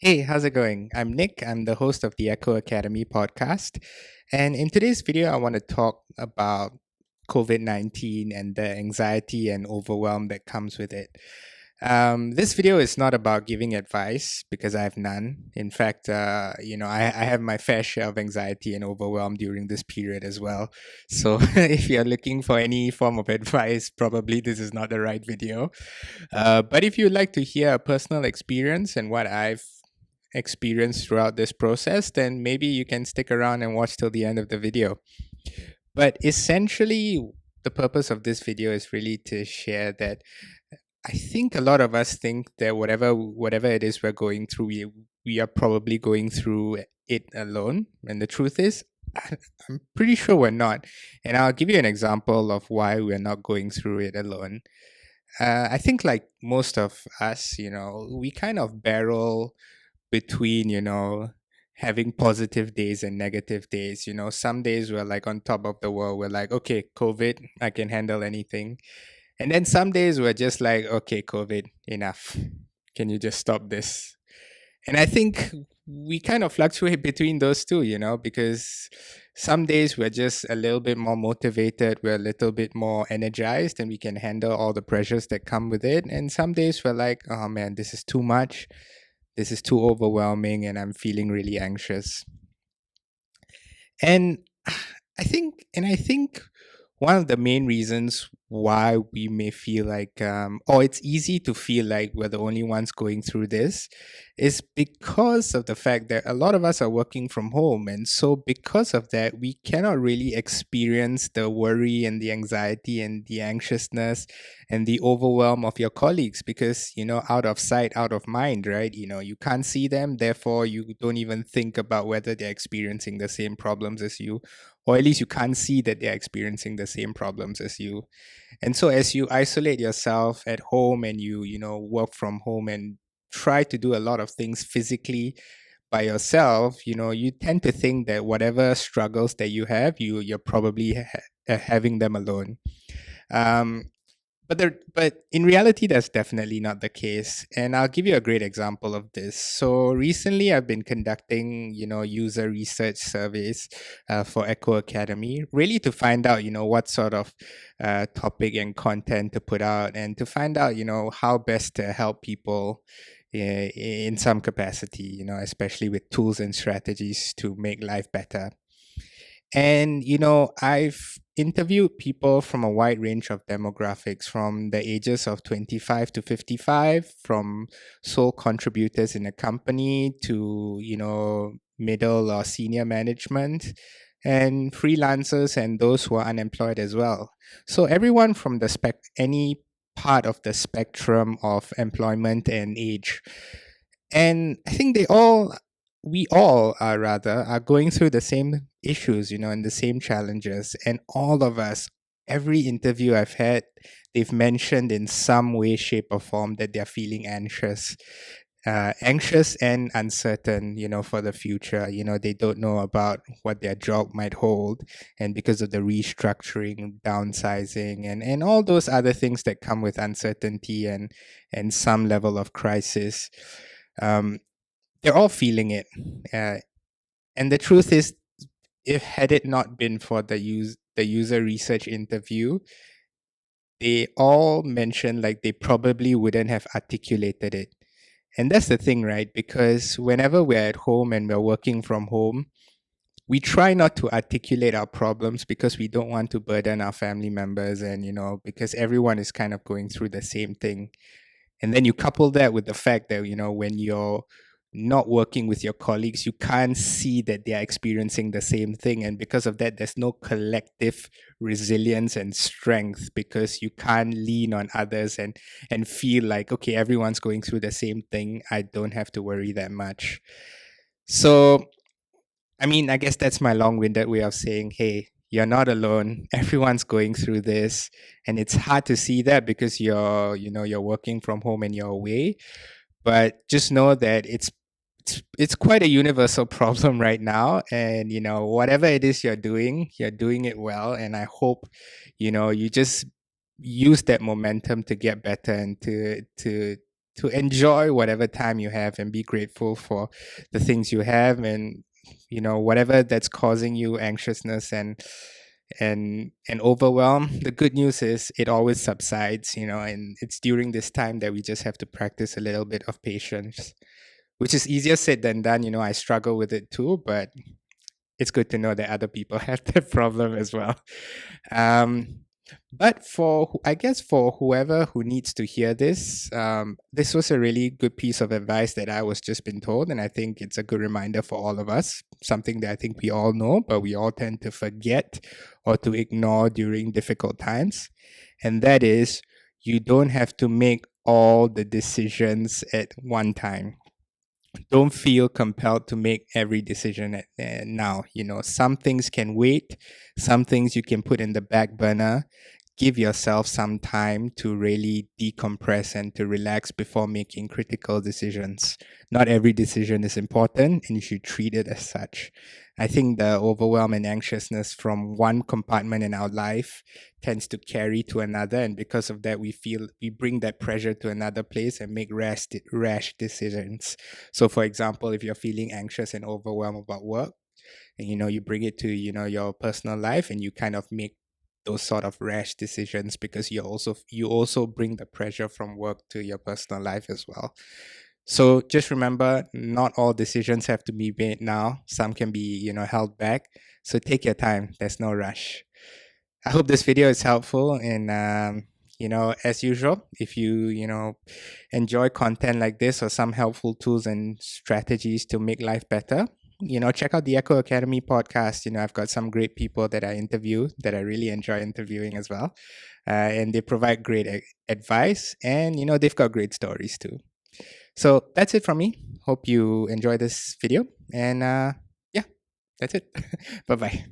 Hey, how's it going? I'm Nick. I'm the host of the Ekho Academy podcast. And in today's video, I want to talk about COVID 19 and the anxiety and overwhelm that comes with it. This video is not about giving advice because I have none. In fact, I have my fair share of anxiety and overwhelm during this period as well. So if you're looking for any form of advice, probably this is not the right video. But if you'd like to hear a personal experience and what I've experience throughout this process, then maybe you can stick around and watch till the end of the video. But essentially, the purpose of this video is really to share that I think a lot of us think that whatever it is we're going through, we are probably going through it alone. And the truth is, I'm pretty sure we're not. And I'll give you an example of why we're not going through it alone. I think, like most of us, we kind of barrel between having positive days and negative days. Some days we're like on top of the world, we're like, okay, COVID, I can handle anything. And then some days we're just like, okay, COVID, enough, can you just stop this? And I think we kind of fluctuate between those two, because some days we're just a little bit more motivated, we're a little bit more energized, and we can handle all the pressures that come with it. And some days we're like, oh man, this is too much, this is too overwhelming, and I'm feeling really anxious. And I think one of the main reasons why we may feel like, or it's easy to feel like we're the only ones going through this, is because of the fact that a lot of us are working from home. And so, because of that, we cannot really experience the worry and the anxiety and the anxiousness and the overwhelm of your colleagues because, out of sight, out of mind, right? You can't see them, therefore, you don't even think about whether they're experiencing the same problems as you, or at least you can't see that they're experiencing the same problems as you. And so as you isolate yourself at home and you work from home and try to do a lot of things physically by yourself, you tend to think that whatever struggles that you have, you're probably having them alone. um, but in reality, that's definitely not the case. And I'll give you a great example of this. So recently, I've been conducting, user research surveys for Ekho Academy, really to find out, what sort of topic and content to put out, and to find out, how best to help people in some capacity, especially with tools and strategies to make life better. And, I've interviewed people from a wide range of demographics, from the ages of 25 to 55, from sole contributors in a company to, middle or senior management, and freelancers and those who are unemployed as well. So everyone from any part of the spectrum of employment and age. And I think we all are rather, are going through the same issues, and the same challenges. And all of us, every interview I've had, they've mentioned in some way, shape, or form that they're feeling anxious and uncertain, for the future. They don't know about what their job might hold. And because of the restructuring, downsizing, and all those other things that come with uncertainty and some level of crisis, um, they're all feeling it. Uh, and the truth is, if had it not been for the user research interview, they all mentioned like they probably wouldn't have articulated it. And that's the thing, right? Because whenever we're at home and we're working from home, we try not to articulate our problems because we don't want to burden our family members, and because everyone is kind of going through the same thing. And then you couple that with the fact that, when you're not working with your colleagues, you can't see that they're experiencing the same thing. And because of that, there's no collective resilience and strength because you can't lean on others and feel like, okay, everyone's going through the same thing. I don't have to worry that much. So, I mean, I guess that's my long winded way of saying, hey, you're not alone. Everyone's going through this. And it's hard to see that because you're working from home and you're away. But just know that it's quite a universal problem right now. And whatever it is you're doing it well. And I hope, you just use that momentum to get better and to to enjoy whatever time you have and be grateful for the things you have, and whatever that's causing you anxiousness and overwhelm. The good news is it always subsides, and it's during this time that we just have to practice a little bit of patience, which is easier said than done. I struggle with it too, but it's good to know that other people have that problem as well. Um, but I guess for whoever who needs to hear this, this was a really good piece of advice that I was just been told, and I think it's a good reminder for all of us. Something that I think we all know, but we all tend to forget or to ignore during difficult times, and that is you don't have to make all the decisions at one time. Don't feel compelled to make every decision now. Some things can wait, some things you can put in the back burner. Give yourself some time to really decompress and to relax before making critical decisions. Not every decision is important, and you should treat it as such. I think the overwhelm and anxiousness from one compartment in our life tends to carry to another, and because of that, we bring that pressure to another place and make rash decisions. So, for example, if you're feeling anxious and overwhelmed about work, and you bring it to your personal life, and you kind of make those sort of rash decisions because you also bring the pressure from work to your personal life as well. So just remember, not all decisions have to be made now. Some can be held back. So take your time. There's no rush. I hope this video is helpful, and as usual, if you enjoy content like this or some helpful tools and strategies to make life better, check out the Ekho Academy podcast. I've got some great people that I interview that I really enjoy interviewing as well, and they provide great advice, and they've got great stories too. So that's it from me. Hope you enjoy this video, and yeah, that's it. Bye bye.